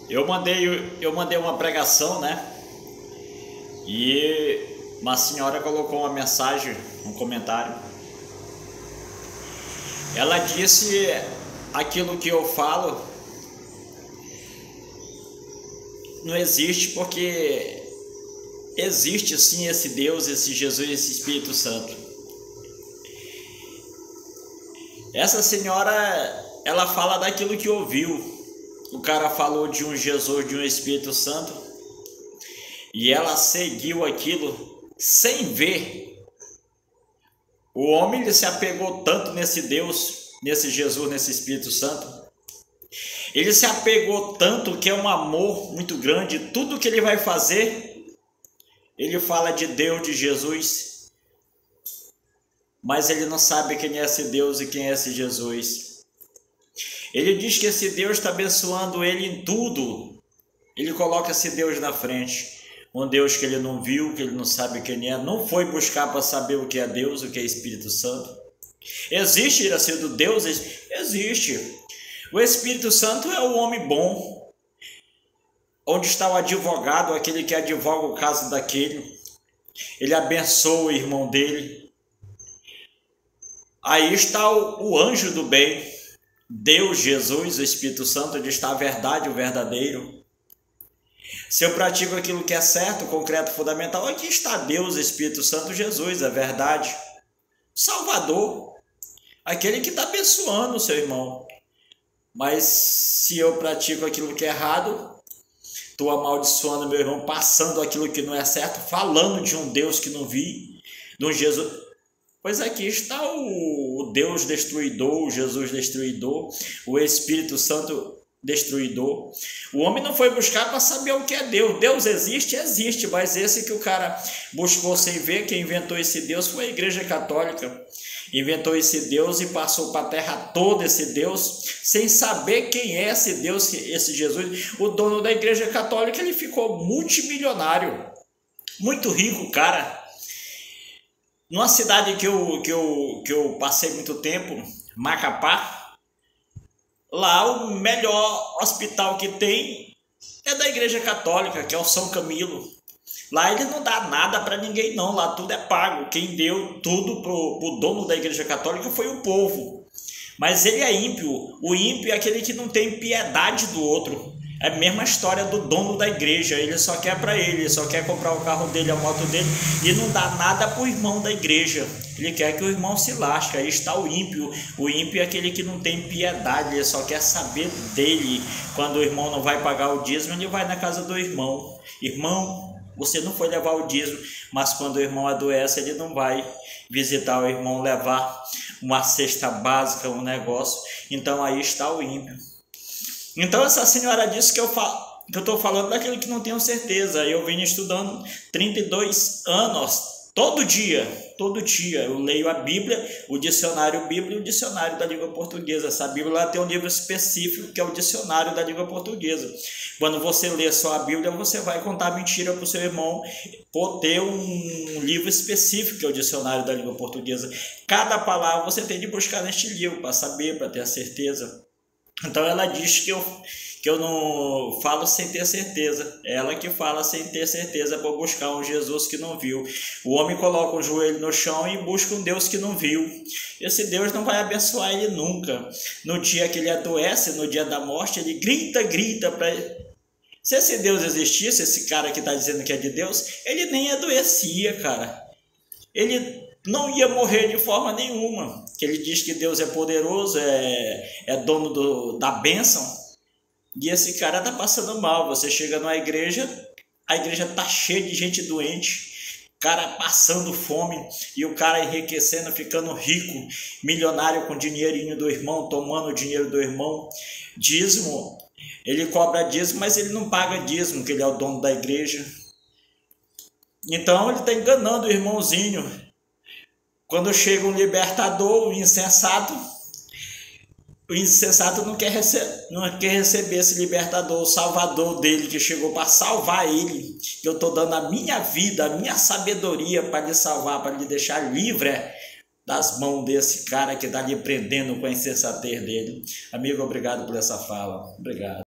Eu mandei uma pregação, né? E uma senhora colocou uma mensagem, um comentário. Ela disse: aquilo que eu falo não existe, porque existe sim esse Deus, esse Jesus, esse Espírito Santo. Essa senhora, ela fala daquilo que ouviu. O cara falou de um Jesus, de um Espírito Santo, e ela seguiu aquilo sem ver. O homem, ele se apegou tanto nesse Deus, nesse Jesus, nesse Espírito Santo. Ele se apegou tanto que é um amor muito grande. Tudo que ele vai fazer, ele fala de Deus, de Jesus, mas ele não sabe quem é esse Deus e quem é esse Jesus. Ele diz que esse Deus está abençoando ele em tudo. Ele coloca esse Deus na frente. Um Deus que ele não viu, que ele não sabe quem é, não foi buscar para saber o que é Deus, o que é Espírito Santo. Existe ir a ser do Deus? Existe. O Espírito Santo é o homem bom. Onde está o advogado, aquele que advoga o caso daquele. Ele abençoa o irmão dele. Aí está o anjo do bem. Deus, Jesus, o Espírito Santo, onde está a verdade, o verdadeiro. Se eu pratico aquilo que é certo, concreto, fundamental, aqui está Deus, Espírito Santo, Jesus, a verdade. Salvador, aquele que está abençoando o seu irmão. Mas se eu pratico aquilo que é errado, estou amaldiçoando meu irmão, passando aquilo que não é certo, falando de um Deus que não vi, de um Jesus. Pois aqui está o Deus destruidor, o Jesus destruidor, o Espírito Santo destruidor. O homem não foi buscar para saber o que é Deus. Deus existe, existe, mas esse que o cara buscou sem ver, quem inventou esse Deus foi a Igreja Católica. Inventou esse Deus e passou para a terra toda esse Deus, sem saber quem é esse Deus, esse Jesus. O dono da Igreja Católica, ele ficou multimilionário, muito rico, cara. Numa cidade que eu passei muito tempo, Macapá, lá o melhor hospital que tem é da Igreja Católica, que é o São Camilo. Lá ele não dá nada para ninguém não, lá tudo é pago. Quem deu tudo pro dono da Igreja Católica foi o povo. Mas ele é ímpio. O ímpio é aquele que não tem piedade do outro. É a mesma história do dono da igreja. Ele só quer para ele só quer comprar o carro dele, a moto dele, e não dá nada para o irmão da igreja. Ele quer que o irmão se lasque. Aí está o ímpio. O ímpio é aquele que não tem piedade, ele só quer saber dele. Quando o irmão não vai pagar o dízimo, ele vai na casa do irmão. Irmão, você não foi levar o dízimo, mas quando o irmão adoece, ele não vai visitar o irmão, levar uma cesta básica, um negócio. Então aí está o ímpio. Então essa senhora disse que eu estou falando daquilo que não tenho certeza. Eu venho estudando 32 anos, todo dia eu leio a Bíblia, o dicionário Bíblia e o dicionário da língua portuguesa. Essa Bíblia lá tem um livro específico que é o dicionário da língua portuguesa. Quando você lê só a Bíblia, você vai contar mentira para o seu irmão por ter um livro específico que é o dicionário da língua portuguesa. Cada palavra você tem de buscar neste livro para saber, para ter a certeza. Então ela diz que eu não falo sem ter certeza. Ela que fala sem ter certeza para buscar um Jesus que não viu. O homem coloca o joelho no chão e busca um Deus que não viu. Esse Deus não vai abençoar ele nunca. No dia que ele adoece, no dia da morte, ele grita para ele. Se esse Deus existisse, esse cara que está dizendo que é de Deus, ele nem adoecia, cara. Ele não ia morrer de forma nenhuma. Que ele diz que Deus é poderoso, é dono da bênção. E esse cara está passando mal. Você chega numa igreja, a igreja está cheia de gente doente, cara passando fome, e o cara enriquecendo, ficando rico, milionário com o dinheirinho do irmão, tomando o dinheiro do irmão. Dízimo, ele cobra dízimo, mas ele não paga dízimo, que ele é o dono da igreja. Então ele está enganando o irmãozinho. Quando chega um libertador, o insensato não quer receber esse libertador, o salvador dele, que chegou para salvar ele. Eu estou dando a minha vida, a minha sabedoria para lhe salvar, para lhe deixar livre das mãos desse cara que está lhe prendendo com a insensatez dele. Amigo, obrigado por essa fala. Obrigado.